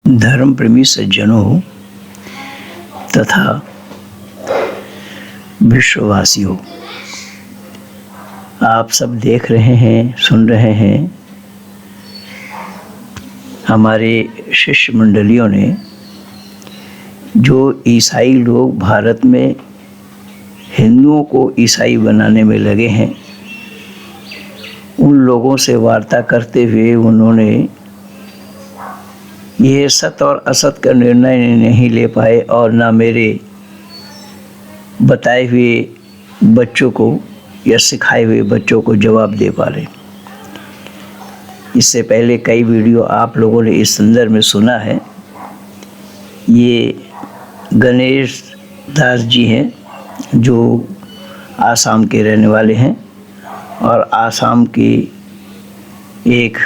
धर्म प्रेमी सज्जनों तथा विश्ववासियों, आप सब देख रहे हैं, सुन रहे हैं, हमारे शिष्य मंडलियों ने जो ईसाई लोग भारत में हिंदुओं को ईसाई बनाने में लगे हैं, उन लोगों से वार्ता करते हुए उन्होंने ये सत और असत का निर्णय नहीं ले पाए और ना मेरे बताए हुए बच्चों को या सिखाए हुए बच्चों को जवाब दे पा रहे। इससे पहले कई वीडियो आप लोगों ने इस संदर्भ में सुना है। ये गणेश दास जी हैं जो आसाम के रहने वाले हैं और आसाम की एक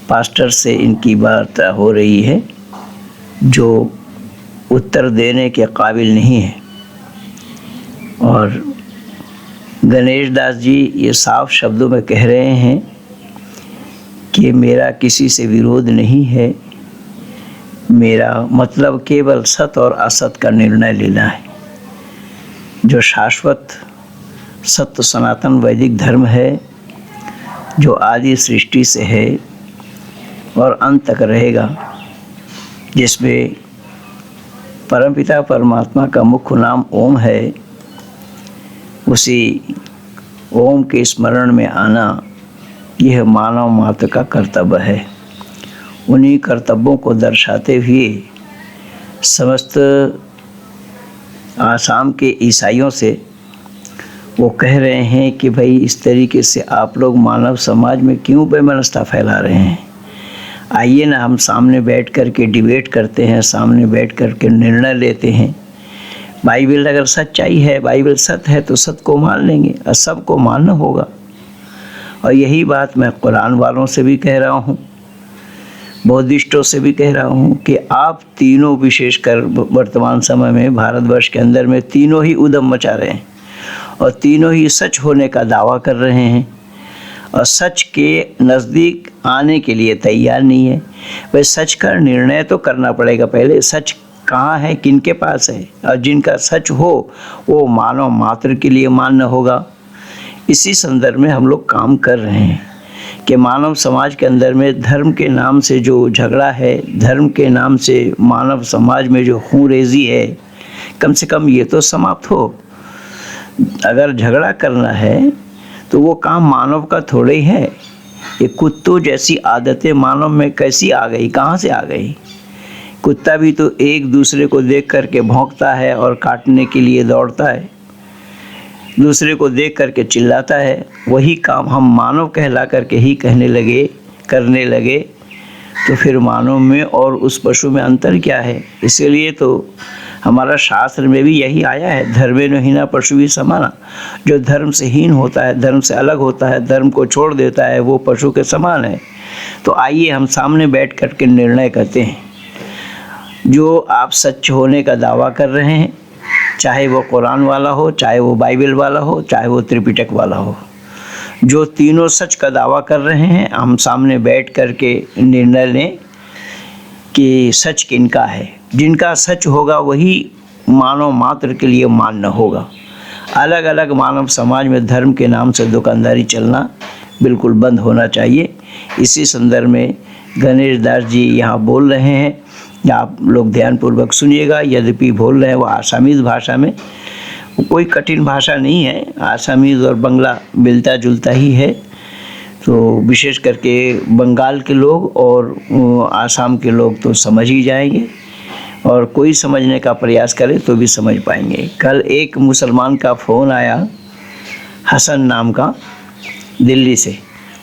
पास्टर से इनकी बात हो रही है जो उत्तर देने के काबिल नहीं है। और गणेश दास जी ये साफ शब्दों में कह रहे हैं कि मेरा किसी से विरोध नहीं है, मेरा मतलब केवल सत और असत का निर्णय लेना है। जो शाश्वत सत्य सनातन वैदिक धर्म है, जो आदि सृष्टि से है और अंत तक रहेगा, जिसमें परमपिता परमात्मा का मुख्य नाम ओम है, उसी ओम के स्मरण में आना यह मानव मात्र का कर्तव्य है। उन्हीं कर्तव्यों को दर्शाते हुए समस्त आसाम के ईसाइयों से वो कह रहे हैं कि भाई इस तरीके से आप लोग मानव समाज में क्यों वैमनस्यता फैला रहे हैं। आइए ना हम सामने बैठ कर के डिबेट करते हैं, सामने बैठ कर के निर्णय लेते हैं। बाइबल अगर सच्चाई है, बाइबल सत्य है तो सत्य को मान लेंगे, असत को मानना होगा। और यही बात मैं कुरान वालों से भी कह रहा हूँ, बौद्धिस्टों से भी कह रहा हूँ कि आप तीनों, विशेषकर वर्तमान समय में भारतवर्ष के अंदर में तीनों ही उद्यम मचा रहे हैं और तीनों ही सच होने का दावा कर रहे हैं और सच के नज़दीक आने के लिए तैयार नहीं है। वह सच का निर्णय तो करना पड़ेगा पहले, सच कहाँ है, किनके पास है, और जिनका सच हो वो मानव मात्र के लिए मान्य होगा। इसी संदर्भ में हम लोग काम कर रहे हैं कि मानव समाज के अंदर में धर्म के नाम से जो झगड़ा है, धर्म के नाम से मानव समाज में जो खूंरेज़ी है, कम से कम ये तो समाप्त हो। अगर झगड़ा करना है तो वो काम मानव का थोड़े ही है। ये कुत्तों जैसी आदतें मानव में कैसी आ गई, कहाँ से आ गई। कुत्ता भी तो एक दूसरे को देख कर के भौंकता है और काटने के लिए दौड़ता है, दूसरे को देख कर के चिल्लाता है। वही काम हम मानव कहला करके ही करने लगे तो फिर मानव में और उस पशु में अंतर क्या है। इसीलिए तो हमारा शास्त्र में भी यही आया है, धर्मेण हीना पशु भी समाना। जो धर्म से हीन होता है, धर्म से अलग होता है, धर्म को छोड़ देता है, वो पशु के समान है। तो आइए हम सामने बैठ कर के निर्णय करते हैं। जो आप सच होने का दावा कर रहे हैं, चाहे वो कुरान वाला हो, चाहे वो बाइबल वाला हो, चाहे वो त्रिपिटक वाला हो, जो तीनों सच का दावा कर रहे हैं, हम सामने बैठ कर के निर्णय लें कि सच किनका है। जिनका सच होगा वही मानव मात्र के लिए मान्य होगा। अलग अलग मानव समाज में धर्म के नाम से दुकानदारी चलना बिल्कुल बंद होना चाहिए। इसी संदर्भ में गणेश दास जी यहाँ बोल रहे हैं, आप लोग ध्यानपूर्वक सुनिएगा। यद्यपि बोल रहे हैं वो आसामीज़ भाषा में, कोई कठिन भाषा नहीं है, आसामीज़ और बंगला मिलता जुलता ही है। तो विशेष करके बंगाल के लोग और आसाम के लोग तो समझ ही जाएंगे और कोई समझने का प्रयास करे तो भी समझ पाएंगे। कल एक मुसलमान का फ़ोन आया, हसन नाम का, दिल्ली से।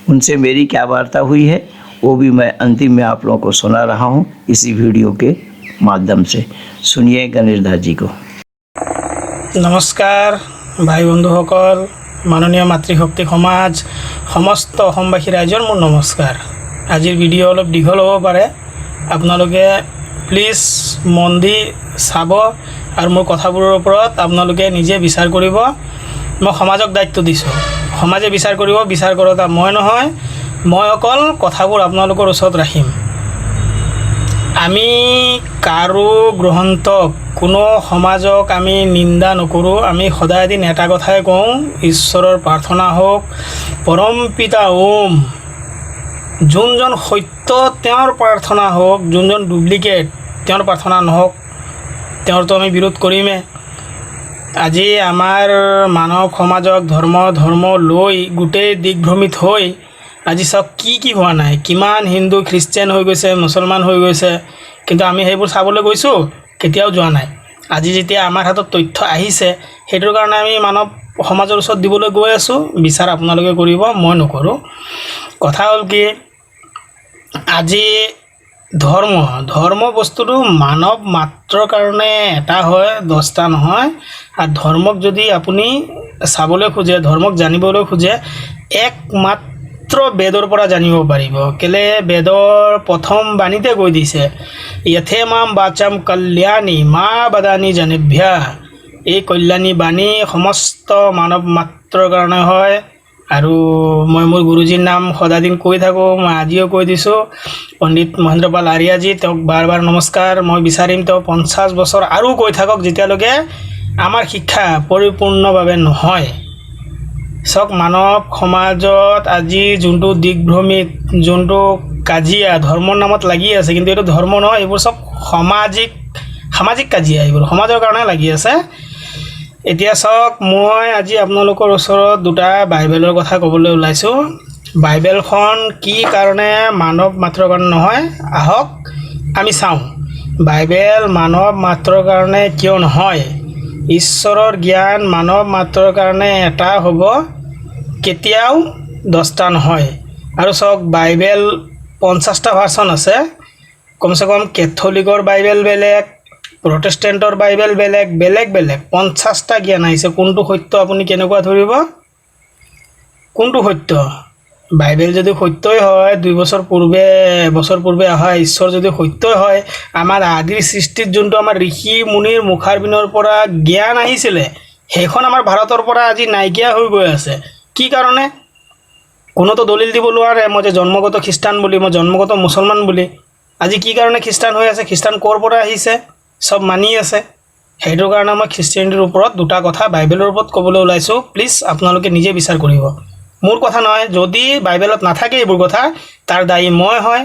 उनसे मेरी क्या वार्ता हुई है वो भी मैं अंतिम में आप लोगों को सुना रहा हूँ इसी वीडियो के माध्यम से। सुनिए गणेश दास जी को। नमस्कार भाई बंधुসকল, माननीय मातृशक्ति समाज, समस्त অসমবাসী ৰাইজৰ মোৰ নমস্কাৰ। আজিৰ ভিডিঅ' অলপ দীঘল হ'ব পাৰে, আপোনালোকে প্লিজ মন দি চাব আৰু মোৰ কথাবোৰৰ ওপৰত আপোনালোকে নিজে বিচাৰ কৰিব। মই সমাজক দায়িত্ব দিছোঁ, সমাজে বিচাৰ কৰিব, বিচাৰ কৰোঁতা মই নহয়। মই অকল কথাবোৰ আপোনালোকৰ ওচৰত ৰাখিম। আমি কাৰো গ্ৰন্থক কোনো সমাজক আমি নিন্দা নকৰোঁ। আমি সদায় দিন এটা কথাই কওঁ, ঈশ্বৰৰ প্ৰাৰ্থনা হওক, পৰম পিতা ওম। যোনজন সত্য তেওঁৰ প্ৰাৰ্থনা হওক, যোনজন ডুপ্লিকেট তেওঁৰ প্ৰাৰ্থনা নহওক, তেওঁৰতো আমি বিৰোধ কৰিমেই। আজি আমাৰ মানৱ সমাজক ধৰ্ম লৈ গোটেই দিগ্ভ্ৰমিত হৈ আজি চাওক কি হোৱা নাই, কিমান হিন্দু খ্ৰীষ্টিয়ান হৈ গৈছে, মুছলমান হৈ গৈছে, কিন্তু আমি সেইবোৰ চাবলৈ গৈছোঁ কেতিয়াও যোৱা নাই। আজি যেতিয়া আমাৰ হাতত তথ্য আহিছে, সেইটোৰ কাৰণে আমি মানৱ সমাজৰ ওচৰত দিবলৈ গৈ আছোঁ। বিচাৰ আপোনালোকে কৰিব, মই নকৰোঁ। কথা হ'ল কি, আজি ধৰ্ম বস্তুটো মানৱ মাত্ৰৰ কাৰণে এটা হয়, 10টা নহয়। আৰু ধৰ্মক যদি আপুনি চাবলৈ খোজে, ধৰ্মক জানিবলৈ খোজে, একমাত্ৰ বেদৰ পৰা জানিব পাৰিব। কেলে বেদৰ প্ৰথম বাণীতে কৈ দিছে, য়থে মাম বাচাম কল্যাণী মা বাদানী জনেভ্যা। এই কল্যাণী বাণী সমস্ত মানৱ মাত্ৰৰ কাৰণে হয়। আৰু মই মোৰ গুৰুজীৰ নাম সদায় দিন কৈ থাকোঁ, মই আজিও কৈ দিছোঁ, পণ্ডিত মহেন্দ্ৰ পাল আৰিয়াজী, তেওঁক বাৰ নমস্কাৰ। মই বিচাৰিম তেওঁ 50 বছৰ আৰু কৈ থাকক, যেতিয়ালৈকে আমাৰ শিক্ষা পৰিপূৰ্ণভাৱে নহয়। চাওক, মানৱ সমাজত আজি যোনটো দিগ্ভ্ৰমিত, যোনটো কাজিয়া ধৰ্মৰ নামত লাগি আছে, কিন্তু এইটো ধৰ্ম নহয়, এইবোৰ চব সামাজিক কাজিয়া, এইবোৰ সমাজৰ কাৰণে লাগি আছে। এতিয়া চাওক, মই আজি আপোনালোকৰ ওচৰত দুটা বাইবেলৰ কথা ক'বলৈ ওলাইছোঁ। বাইবেলখন কি কাৰণে মানৱ মাত্ৰৰ কাৰণে নহয়, আহক আমি চাওঁ। বাইবেল মানৱ মাত্ৰৰ কাৰণে কিয় নহয়? ঈশ্বৰৰ জ্ঞান মানৱ মাত্ৰৰ কাৰণে এটা হ'ব, কেতিয়াও 10টা নহয়। আৰু চাওক, বাইবেল 50টা ভাৰ্চন আছে। কমচে কম কেথলিকৰ বাইবেল বেলেগ, প্ৰটেষ্টেণ্টৰ বাইবেল বেলেগ 50টা জ্ঞান আহিছে। কোনটো সত্য আপুনি কেনেকুৱা ধৰিব? কোনটো সত্য? বাইবেল যদি সত্যই হয়, 2 বছৰ পূৰ্বে, এবছৰ পূৰ্বে অহা ঈশ্বৰ যদি সত্যই হয়, আমাৰ আদিৰ সৃষ্টিত যোনটো আমাৰ ঋষি মুনিৰ মুখাৰ বিনৰ পৰা জ্ঞান আহিছিলে, সেইখন আমাৰ ভাৰতৰ পৰা আজি নাইকিয়া হৈ গৈ আছে। কি কাৰণে? কোনোতো দলিল দিব নোৱাৰে মই যে জন্মগত খ্ৰীষ্টান বুলি, মই জন্মগত মুছলমান বুলি। আজি কি কাৰণে খ্ৰীষ্টান হৈ আছে? খ্ৰীষ্টান ক'ৰ পৰা আহিছে? চব মানি আছে। সেইটোৰ কাৰণে মই খ্ৰীষ্টিয়ানিটিৰ ওপৰত দুটা কথা বাইবেলৰ ওপৰত ক'বলৈ ওলাইছোঁ। প্লিজ আপোনালোকে নিজে বিচাৰ কৰিব, মোৰ কথা নহয়। যদি বাইবেলত নাথাকে এইবোৰ কথা, তাৰ দায়ী মই হয়।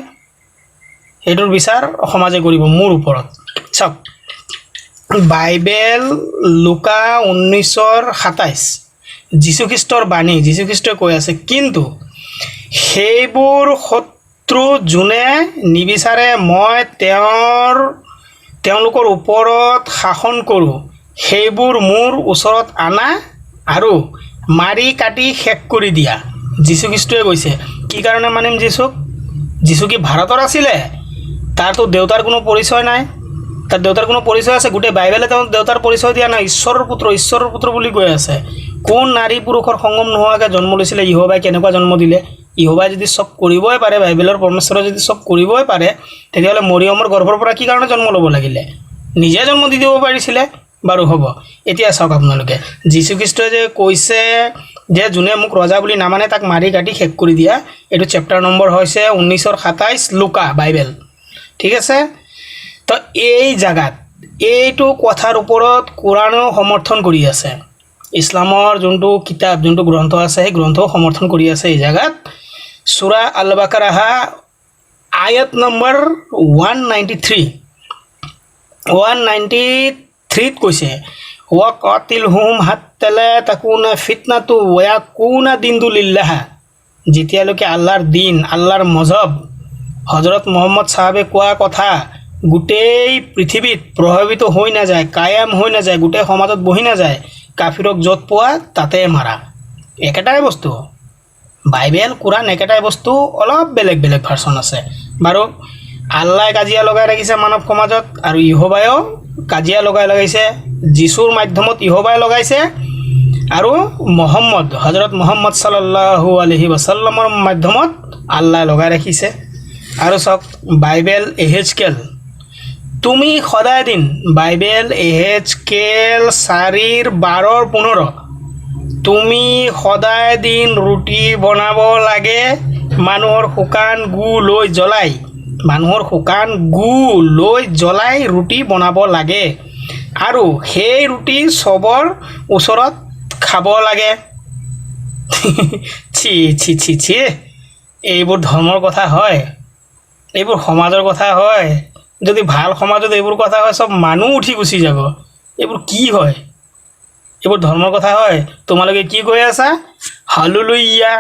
সেইটোৰ বিচাৰ সমাজে কৰিব মোৰ ওপৰত। চাওক, বাইবেল লুকা 19:27 যীশুখ্ৰীষ্টৰ বাণী, যীশুখ্ৰীষ্টই কৈ আছে, কিন্তু সেইবোৰ শত্ৰু যোনে নিবিচাৰে মই তেওঁলোকৰ ওপৰত শাসন কৰোঁ, সেইবোৰ মোৰ ওচৰত আনা আৰু মাৰি কাটি শেষ কৰি দিয়া। যীশুখ্ৰীষ্টই কৈছে। কি কাৰণে মানিম যীশুক? যীশু কি ভাৰতৰ আছিলে? তাৰতো দেউতাৰ কোনো পৰিচয় নাই। তাৰ দেউতাৰ কোনো পৰিচয় আছে? গোটেই বাইবেলে তেওঁ দেউতাৰ পৰিচয় দিয়া নাই। ঈশ্বৰৰ পুত্ৰ বুলি কৈ আছে। কোন নাৰী পুৰুষৰ সংগম নোহোৱাকৈ জন্ম লৈছিলে? ইহোবাই কেনেকুৱা জন্ম দিলে? ইহোবাই যদি চব কৰিবই পাৰে, বাইবেলৰ পৰমেশ্বৰে যদি চব কৰিবই পাৰে, তেতিয়াহ'লে মৰিয়মৰ গৰ্ভৰ পৰা কি কাৰণে জন্ম ল'ব লাগিলে? নিজে জন্ম দি দিব পাৰিছিলে। বাৰু হ'ব, এতিয়া চাওক আপোনালোকে, যীশুখ্ৰীষ্টই যে কৈছে যে যোনে মোক ৰজা বুলি নামানে তাক মাৰি কাটি শেষ কৰি দিয়া, এইটো চেপ্টাৰ নম্বৰ হৈছে 19:27 লুকা বাইবেল। ঠিক আছে? তো এই জাগাত এইটো কথাৰ ওপৰত কোৰাণেও সমৰ্থন কৰি আছে। ইছলামৰ যোনটো কিতাপ, যোনটো গ্ৰন্থ আছে, সেই গ্ৰন্থও সমৰ্থন কৰি আছে এই জাগাত। সূৰা আল বাকাৰাহ আয়াত নম্বৰ 193 কৈছে, ওয়াকাতিলহুম হাত্তা লা তাকুনা ফিতনাতু ওয়া ইয়াকুনা দিনু লিল্লাহ। যেতিয়ালৈকে আল্লাহৰ দিন, আল্লাহৰ মজহব, হজৰত মুহাম্মদ সাহাবে কোৱা কথা গোটেই পৃথিৱীত প্ৰভাৱিত হৈ নাযায়, কায়াম হৈ নাযায়, গোটেই সমাজত বহি নাযায়, কাফিৰক য'ত পোৱা তাতে মাৰা। একেটাই বস্তু, বাইবেল কোৰাণ একেটাই বস্তু, অলপ বেলেগ ভাৰ্চন আছে। বাৰু, আল্লাহ কাজিয়া লগাই ৰাখিছে মানৱ সমাজত, আৰু ইহোবায়ো কাজিয়া লগাইছে। যীশুৰ মাধ্যমত ইহোবাই লগাইছে, আৰু হজৰত মুহাম্মদ সাল্লাল্লাহু আলাইহি ওয়াসাল্লামৰ মাধ্যমত আল্লাহ লগাই ৰাখিছে। আৰু চাওক, বাইবেল এহেজকেল, তুমি সদায় দিন বাইবেল এহেজকেল 4:12-15, তুমি সদায় দিন ৰুটি বনাব লাগে, মানুহৰ শুকান গু লৈ জ্বলাই মানুহৰ শুকান গু লৈ জ্বলাই ৰুটি বনাব লাগে আৰু সেই ৰুটি চবৰ ওচৰত খাব লাগে ছি ছি ছি ছি এইবোৰ ধৰ্মৰ কথা হয় এইবোৰ সমাজৰ কথা হয় যদি ভাল সমাজত এইবোৰ কথা হয় চব মানুহ উঠি গুচি যাব এইবোৰ কি হয় এইবোৰ ধৰ্মৰ কথা হয় তোমালোকে কি কৈ আছা হালুলুইয়া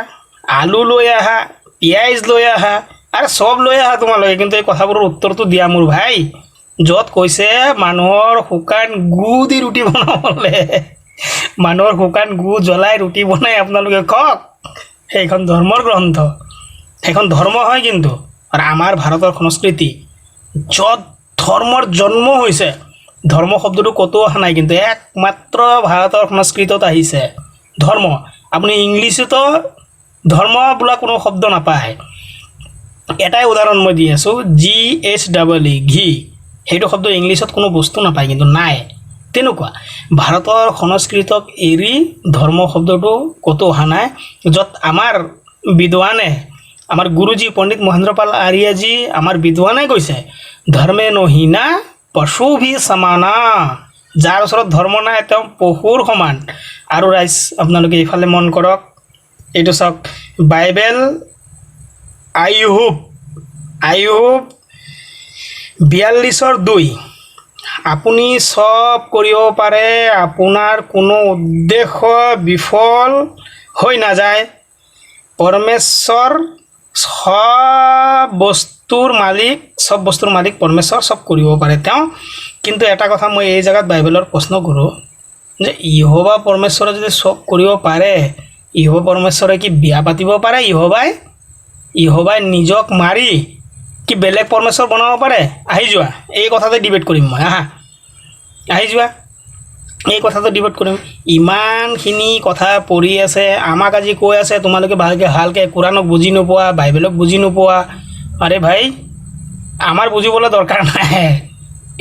আলু লৈ আহা পিঁয়াজ লৈ আহা আৰে চব লৈ আহা তোমালোকে কিন্তু এই কথাবোৰৰ উত্তৰটো দিয়া মোৰ ভাই য'ত কৈছে মানুহৰ শুকান গু দি ৰুটি বনাবলৈ মানুহৰ শুকান গু জ্বলাই ৰুটি বনাই আপোনালোকে কওক সেইখন ধৰ্মৰ গ্ৰন্থ সেইখন ধৰ্ম হয় কিন্তু আৰু আমাৰ ভাৰতৰ সংস্কৃতি য'ত ধৰ্মৰ জন্ম হৈছে ধৰ্ম শব্দটো ক'তো অহা নাই কিন্তু একমাত্ৰ ভাৰতৰ সংস্কৃতিত আহিছে ধৰ্ম আপুনি ইংলিছতো ধৰ্ম বোলা কোনো শব্দ নাপায় এটাই উদাহৰণ মই দি আছোঁ GHE ঘি সেইটো শব্দ ইংলিছত কোনো বস্তু নাপায় কিন্তু নাই তেনেকুৱা ভাৰতৰ সংস্কৃতক এৰি ধৰ্ম শব্দটো ক'তো অহা নাই য'ত আমাৰ বিদ্বানে আমাৰ গুৰুজী পণ্ডিত মহেন্দ্ৰপাল আৰিয়াজী আমাৰ বিদ্বানে কৈছে ধৰ্মে নহিনা পশু ভি সমানা যাৰ ওচৰত ধৰ্ম নাই তেওঁ পশুৰ সমান আৰু ৰাইজ আপোনালোকে এইফালে মন কৰক এইটো চাওক বাইবেল আইয়ুব 42:2 আপুনি সব কৰিব পাৰে আপোনাৰ কোনো উদ্দেশ্য বিফল হৈ নাযায় পৰমেশ্বৰ সব বস্তুৰ মালিক পৰমেশ্বৰ সব কৰিব পাৰে তেওঁ কিন্তু এটা কথা মই এই জায়গাত বাইবেলৰ প্ৰশ্ন কৰোঁ যে ইহোবা পৰমেশ্বৰে যদি সব কৰিব পাৰে ইহোবা পৰমেশ্বৰে কি বিয়া পাতিব পাৰে ইহোবাই নিজক মাৰি কি বেলেগ পৰমেশ্বৰ বনাব পাৰে আহি যোৱা এই কথাতে ডিবেট কৰিম মই আহি যোৱা এই কথাটো ডিবেট কৰিম ইমানখিনি কথা পঢ়ি আছে আমাক আজি কৈ আছে তোমালোকে ভালকৈ কোৰাণক বুজি নোপোৱা বাইবেলক বুজি নোপোৱা আৰে ভাই আমাৰ বুজিবলৈ দৰকাৰ নাই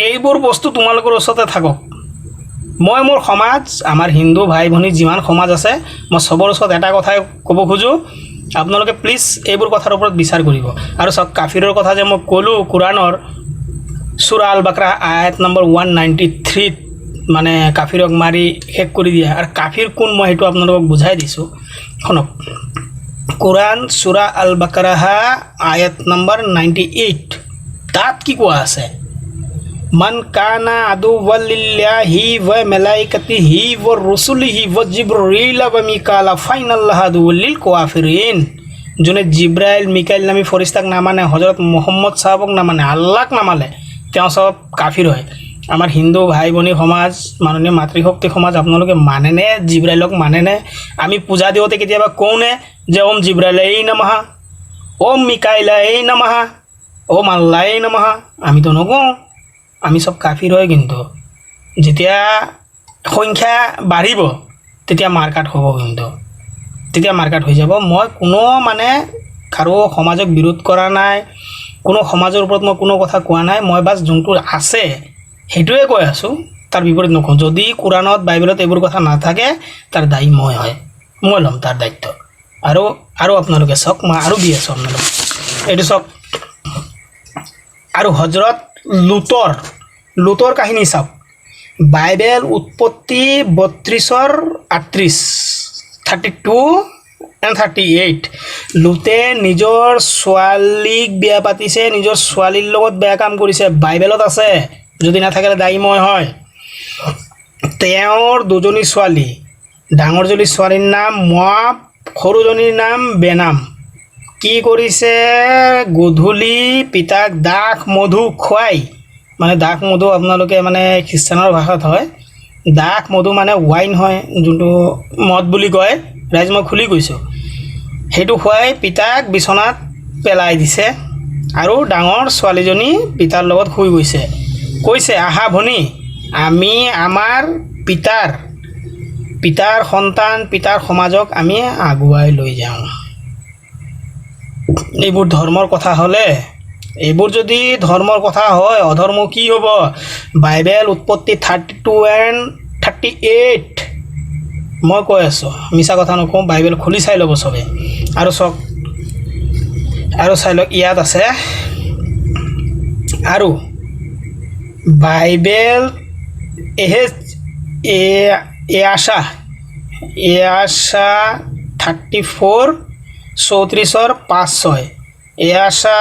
এইবোৰ বস্তু তোমালোকৰ ওচৰতে থাকক মই মোৰ সমাজ আমাৰ হিন্দু ভাই ভনী যিমান সমাজ আছে মই সবৰ ওচৰত এটা কথাই ক'ব খোজোঁ আপোনালোকে প্লিজ এইবোৰ কথাৰ ওপৰত বিচাৰ কৰিব আৰু চাওক কাফিৰৰ কথা যে মই ক'লোঁ কোৰাণৰ সূৰা আল বাকৰা আয়াত নম্বৰ 193 মানে কাফিৰক মাৰি শেষ কৰি দিয়া আৰু কাফিৰ কোন মই সেইটো আপোনালোকক বুজাই দিছোঁ শুনক কোৰাণ সূৰা আল বাকৰা আয়াত নম্বৰ 98 তাত কি কোৱা আছে মান কানা আদুওয়াল লিল্লাহি ওয়া মালাইকাতিহি ওয়া রুসুলিহি ওয়া জিবরিল ওয়া মিকাইল ফাইনাল্লাহু আদুওয়াল লিল কাফিরিন যোনে জিব্রাইল মিকাইল নামী ফৰিস্তাক নামানে হযরত মুহাম্মদ সাহাবক নামানে আল্লাহক নামানে তেওঁ সব কাফিৰ হয় আমাৰ হিন্দু ভাই ভনী সমাজ মাননীয় মাতৃশক্তি সমাজ আপোনালোকে মানেনে জিব্ৰাইলক মানেনে আমি পূজা দিওঁতে কেতিয়াবা কওঁনে যে ওম জিব্ৰাইলাই নমঃ ওম মিকাইলাই নমঃ ওম আল্লাই নমঃ আমিতো নকওঁ আমি সব কাফিৰ হয় কিন্তু যেতিয়া সংখ্যা বাঢ়িব তেতিয়া মাৰ্কাট হ'ব কিন্তু তেতিয়া মাৰ্কাট হৈ যাব মই কোনো মানে কাৰো সমাজক বিৰোধ কৰা নাই কোনো সমাজৰ ওপৰত মই কোনো কথা কোৱা নাই মই বাছ যোনটো আছে সেইটোৱে কৈ আছোঁ তাৰ বিপৰীত নকওঁ যদি কোৰাণত বাইবেলত এইবোৰ কথা নাথাকে তাৰ দায়ী মই ল'ম তাৰ দায়িত্ব আৰু আপোনালোকে চাওক মই আৰু দি আছোঁ আপোনালোক এইটো চাওক আৰু হজৰত লুতৰ কাহিনী চাওক বাইবেল উৎপত্তি 32:38 32:38 লুতে নিজৰ ছোৱালীক বিয়া পাতিছে নিজৰ ছোৱালীৰ লগত বেয়া কাম কৰিছে বাইবেলত আছে যদি নাথাকিলে দায়ী মই হয় তেওঁৰ দুজনী ছোৱালী ডাঙৰজনী ছোৱালীৰ নাম মোৱাব সৰুজনীৰ নাম বেনাম কি কৰিছে গধূলি পিতাক দাখ মধু খুৱাই মানে দাখ মধু আপোনালোকে মানে খ্ৰীষ্টানৰ ভাষাত হয় দাখ মধু মানে ৱাইন হয় যোনটো মদ বুলি কয় ৰাইজ মই খুলি কৈছোঁ সেইটো খুৱাই পিতাক বিচনাত পেলাই দিছে আৰু ডাঙৰ ছোৱালীজনী পিতাৰ লগত শুই গৈছে কৈছে আহা ভনী আমি আমাৰ পিতাৰ সন্তান পিতাৰ সমাজক আমি আগুৱাই লৈ যাওঁ এইবোৰ ধৰ্মৰ কথা হ'লে এইবোৰ যদি ধৰ্মৰ কথা হয় অধৰ্ম কি হ'ব বাইবেল উৎপত্তি 32:38 মই কৈ আছোঁ মিছা কথা নকওঁ বাইবেল খুলি চাই ল'ব চবে আৰু চাওক আৰু চাই লওক ইয়াত আছে আৰু বাইবেল আশা 34 34 5-6 আশা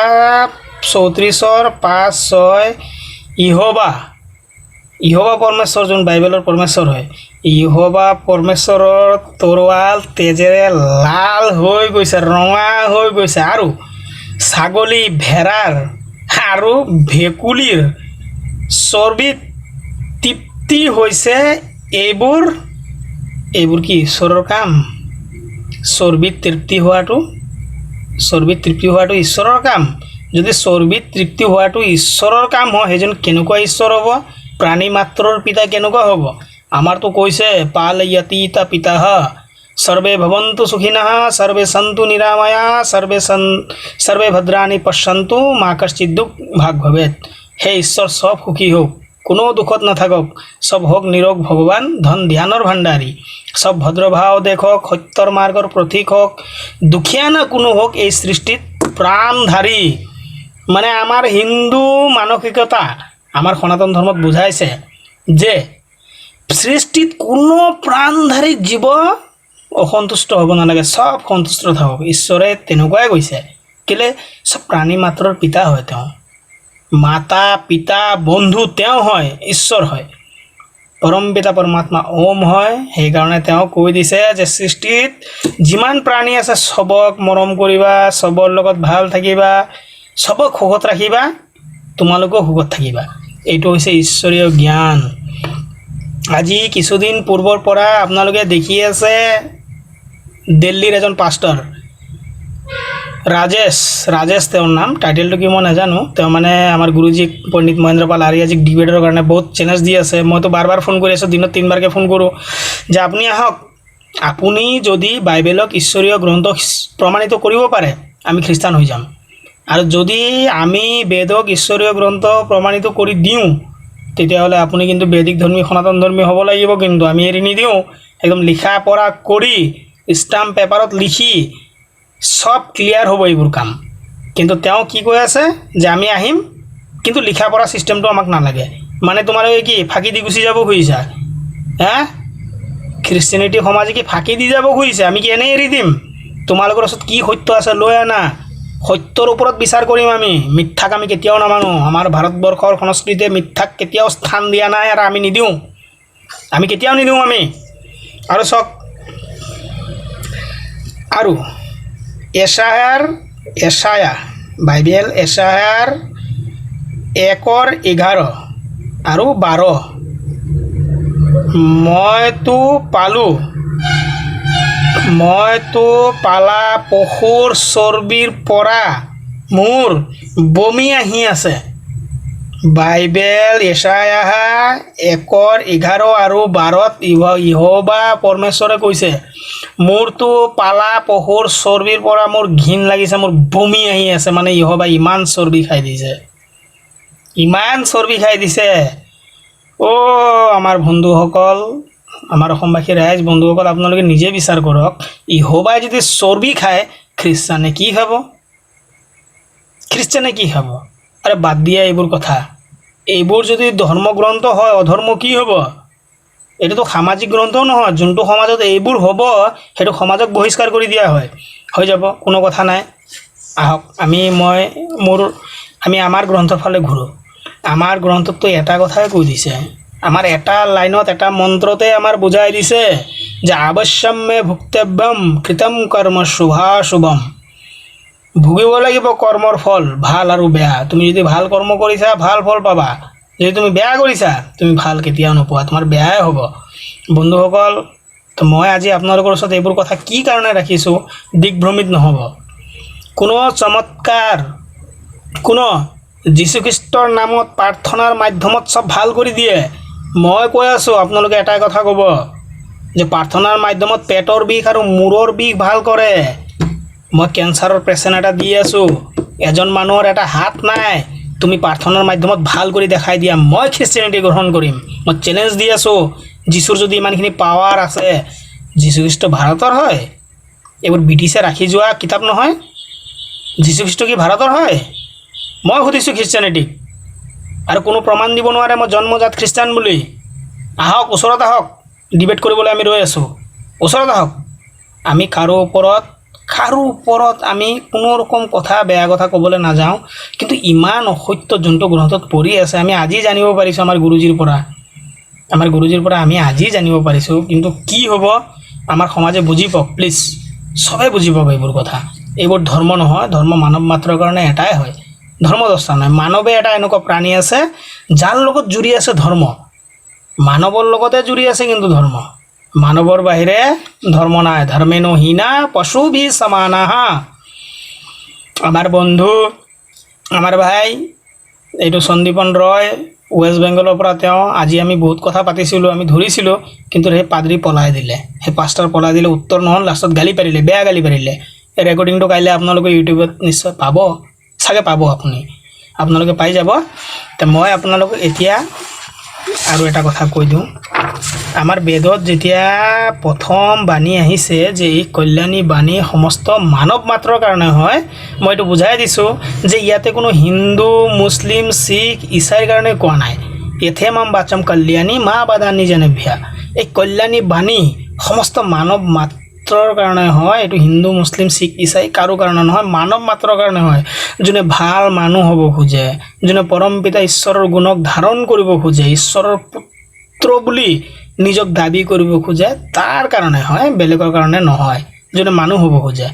34 5-6 ইহোবা পৰমেশ্বৰ যোন বাইবেলৰ পৰমেশ্বৰ হয় ইহোবা পৰমেশ্বৰৰ তৰোৱাল তেজেৰে লাল হৈ গৈছে ৰঙা হৈ গৈছে আৰু ছাগলী ভেড়াৰ আৰু ভেকুলীৰ চৰ্বিত তৃপ্তি হৈছে এইবোৰ কি ঈশ্বৰৰ কাম চৰ্বিত তৃপ্তি হোৱাটো ঈশ্বৰৰ কাম যদি চৰ্বিত তৃপ্তি হোৱাটো ঈশ্বৰৰ কাম হয় সেইজন কেনেকুৱা ঈশ্বৰ হ'ব প্ৰাণী মাত্ৰৰ পিতা কেনেকুৱা হ'ব আমাৰতো কৈছে পালয়তীতা পিতাহ সৰ্বে ভৱন্তু সুখিনঃ সৰ্বে সন্তু নিৰাময়া সৰ্বে ভদ্ৰাণি পশ্যন্তু মা কশ্চিৎ দুখ ভাগ ভৱেৎ হে ঈশ্বৰ সব সুখী হোক কোনো দুখত নাথাকক সব হোক নিৰোগ ভগৱান ধন ধ্যানৰ ভাণ্ডাৰী সব ভদ্ৰভাৱ দেখক সত্যৰ মাৰ্গৰ প্ৰতীক হওক দুখীয়া না কোনো হওক এই সৃষ্টিত প্ৰাণধাৰী মানে আমাৰ হিন্দু মানসিকতা আমাৰ সনাতন ধৰ্মত বুজাইছে যে সৃষ্টিত কোনো প্ৰাণধাৰী জীৱ অসন্তুষ্ট হ'ব নালাগে সব সন্তুষ্ট থাকক ঈশ্বৰে তেনেকুৱাই কৈছে কেলে সব প্ৰাণী মাত্ৰৰ পিতা হয় তেওঁ মাতা পিতা বন্ধু তেওঁ হয় ঈশ্বৰ হয় পৰম পিতা পৰমাত্মা ওম হয় সেইকাৰণে তেওঁ কৈ দিছে যে সৃষ্টিত যিমান প্ৰাণী আছে সবক মৰম কৰিবা সবৰ লগত ভাল থাকিবা সবক সুখত ৰাখিবা তোমালোকেও সুখত থাকিবা এইটো হৈছে ঈশ্বৰীয় জ্ঞান আজি কিছুদিন পূৰ্বৰ পৰা আপোনালোকে দেখি আছে দিল্লীৰ এজন পাষ্টাৰ ৰাজেশ তেওঁৰ নাম টাইটেলটো কি মই নাজানো তেওঁ মানে আমাৰ গুৰুজীক পণ্ডিত মহেন্দ্ৰ পাল আৰিয়াজীক ডিবেটৰ কাৰণে বহুত চেলেঞ্জ দি আছে মইতো বাৰ ফোন কৰি আছোঁ দিনত 3 বাৰকৈ ফোন কৰোঁ যে আপুনি আহক আপুনি যদি বাইবেলক ঈশ্বৰীয় গ্ৰন্থ প্ৰমাণিত কৰিব পাৰে আমি খ্ৰীষ্টান হৈ যাম আৰু যদি আমি বেদক ঈশ্বৰীয় গ্ৰন্থ প্ৰমাণিত কৰি দিওঁ তেতিয়াহ'লে আপুনি কিন্তু বেদিক ধৰ্মী সনাতন ধৰ্মী হ'ব লাগিব কিন্তু আমি এৰি নিদিওঁ একদম লিখা পঢ়া কৰি ষ্টাম্প পেপাৰত লিখি সব ক্লিয়াৰ হ'ব এইবোৰ কাম কিন্তু তেওঁ কি কৈ আছে যে আমি আহিম কিন্তু লিখা পঢ়া চিষ্টেমটো আমাক নালাগে মানে তোমালোকে কি ফাঁকি দি গুচি যাব খুজিছা খ্ৰীষ্টিয়ানিটি সমাজে কি ফাঁকি দি যাব খুজিছে আমি কি এনেই এৰি দিম তোমালোকৰ ওচৰত কি সত্য আছে লৈ আনা সত্যৰ ওপৰত বিচাৰ কৰিম আমি মিথ্যাক আমি কেতিয়াও নামানো আমাৰ ভাৰতবৰ্ষৰ সংস্কৃতিয়ে মিথ্যাক কেতিয়াও স্থান দিয়া নাই আৰু আমি নিদিওঁ আমি কেতিয়াও নিদিওঁ আমি আৰু চাওক আৰু এছায়া বাইবেল এছায়াৰ 1:11 আৰু 12 মইতো পালা পশুৰ চৰ্বিৰ পৰা মোৰ বমি আহি আছে বাইবেল এছায়া 1:11 আৰু 12 ইহোবা পৰমেশ্বৰে কৈছে মোৰতো পালা পশুৰ চৰ্বিৰ পৰা মোৰ ঘিণ লাগিছে মোৰ বমি আহি আছে মানে ইহোবা ইমান চৰ্বি খাই দিছে আমাৰ বন্ধুসকল আমাৰ অসমবাসী ৰাইজ বন্ধুসকল আপোনালোকে নিজে বিচাৰ কৰক ইহোবাই যদি চৰ্বি খায় খ্ৰীষ্টানে কি খাব আৰে বাদ দিয়া এইবোৰ কথা এইবোৰ যদি ধৰ্মগ্ৰন্থ হয় অধৰ্ম কি হ'ব এইটোতো সামাজিক গ্ৰন্থও নহয় যোনটো সমাজত এইবোৰ হ'ব সেইটো সমাজক বহিষ্কাৰ কৰি দিয়া হয় হৈ যাব কোনো কথা নাই আহক আমি আমাৰ গ্ৰন্থৰ ফালে ঘূৰোঁ আমাৰ গ্ৰন্থততো এটা কথাই কৈ দিছে আমাৰ এটা লাইনত এটা মন্ত্ৰতে আমাৰ বুজাই দিছে যে অৱশ্যম মে ভুক্তব্যম কৃতম কৰ্ম শুভাশুভম ভুগিব লাগিব কৰ্মৰ ফল ভাল আৰু বেয়া তুমি যদি ভাল কৰ্ম কৰিছা ভাল ফল পাবা যদি তুমি বেয়া কৰিছা তুমি ভাল কেতিয়াও নোপোৱা তোমাৰ বেয়াই হ'ব বন্ধুসকল তো মই আজি আপোনালোকৰ ওচৰত এইবোৰ কথা কি কাৰণে ৰাখিছোঁ দিগভ্ৰমিত নহ'ব কোনো চমৎকাৰ কোনো যীশুখ্ৰীষ্টৰ নামত প্ৰাৰ্থনাৰ মাধ্যমত সব ভাল কৰি দিয়ে মই কৈ আছোঁ আপোনালোকে এটাই কথা ক'ব যে প্ৰাৰ্থনাৰ মাধ্যমত পেটৰ বিষ আৰু মূৰৰ বিষ ভাল কৰে মই কেঞ্চাৰৰ পেচেণ্ট এটা দি আছোঁ এজন মানুহৰ এটা হাত নাই তুমি প্ৰাৰ্থনাৰ মাধ্যমত ভাল কৰি দেখাই দিয়া মই খ্ৰীষ্টিয়ানিটি গ্ৰহণ কৰিম মই চেলেঞ্জ দি আছোঁ যীশুৰ যদি ইমানখিনি পাৱাৰ আছে যীশুখ্ৰীষ্ট ভাৰতৰ হয় এইবোৰ ব্ৰিটিছে ৰাখি যোৱা কিতাপ নহয় যীশুখ্ৰীষ্ট কি ভাৰতৰ হয় মই সুধিছোঁ খ্ৰীষ্টিয়ানিটিক আৰু কোনো প্ৰমাণ দিব নোৱাৰে মই জন্মজাত খ্ৰীষ্টান বুলি। আহক, ওচৰত আহক, ডিবেট কৰিবলৈ আমি ৰৈ আছোঁ। ওচৰত আহক। আমি কাৰো ওপৰত আমি কোনো ৰকম কথা বেয়া কথা ক'বলৈ নাযাওঁ, কিন্তু ইমান অসত্য যোনটো গ্ৰন্থত পঢ়ি আছে আমি আজি জানিব পাৰিছোঁ আমাৰ গুৰুজীৰ পৰা আমি আজি জানিব পাৰিছোঁ। কিন্তু কি হ'ব আমাৰ সমাজে বুজি পাওক, প্লিজ সবে বুজি পাওক এইবোৰ কথা। এইবোৰ ধৰ্ম নহয়, ধৰ্ম মানৱ মাত্ৰৰ কাৰণে এটাই হয়, ধৰ্ম দস্তা নহয়। মানৱে এটা এনেকুৱা প্ৰাণী আছে যাৰ লগত জুৰি আছে ধৰ্ম, মানৱৰ লগতে জুৰি আছে কিন্তু ধৰ্ম। মানৱৰ বাহিৰে ধৰ্ম নাই। ধৰ্মেনো হীনা পশু ভি সমানা। আমাৰ বন্ধু, আমাৰ ভাই এইটো সন্দীপন ৰয়, ৱেষ্ট বেংগলৰ পৰা। তেওঁ আজি আমি বহুত কথা পাতিছিলোঁ, আমি ধৰিছিলোঁ, কিন্তু সেই পাদ্ৰী পলাই দিলে, সেই পাষ্টাৰ পলাই দিলে, উত্তৰ নহ'ল, লাষ্টত গালি পাৰিলে, বেয়া গালি পাৰিলে। এই ৰেকৰ্ডিংটো কাইলৈ আপোনালোকে ইউটিউবত নিশ্চয় পাব, চাগে পাব, আপোনালোকে পাই যাব। তো মই আপোনালোকক এতিয়া আৰু এটা কথা কৈ দিওঁ। আমাৰ বেদত যেতিয়া প্ৰথম বাণী আহিছে যে এই কল্যাণী বাণী সমস্ত মানৱ মাত্ৰৰ কাৰণে হয়, মই এইটো বুজাই দিছোঁ যে ইয়াতে কোনো হিন্দু, মুছলিম, শিখ, ইছাইৰ কাৰণে কোৱা নাই। এথেমাম বাচম কল্যাণী মা বাদানী জেনেভ্যা। এই কল্যাণী বাণী সমস্ত মানৱ মাত্ৰৰ কাৰণে হয়। এইটো হিন্দু, মুছলিম, শিখ, ইছাই কাৰো কাৰণে নহয়, মানৱ মাত্ৰৰ কাৰণে হয়। যোনে ভাল মানুহ হ'ব খোজে, যোনে পৰম পিতা ঈশ্বৰৰ গুণক ধাৰণ কৰিব খোজে, ঈশ্বৰৰ পুত্ৰ বুলি নিজক দাবী কৰিব খোজে, তাৰ কাৰণে হয়, বেলেগৰ কাৰণে নহয়, যোনে মানুহ হ'ব খোজে।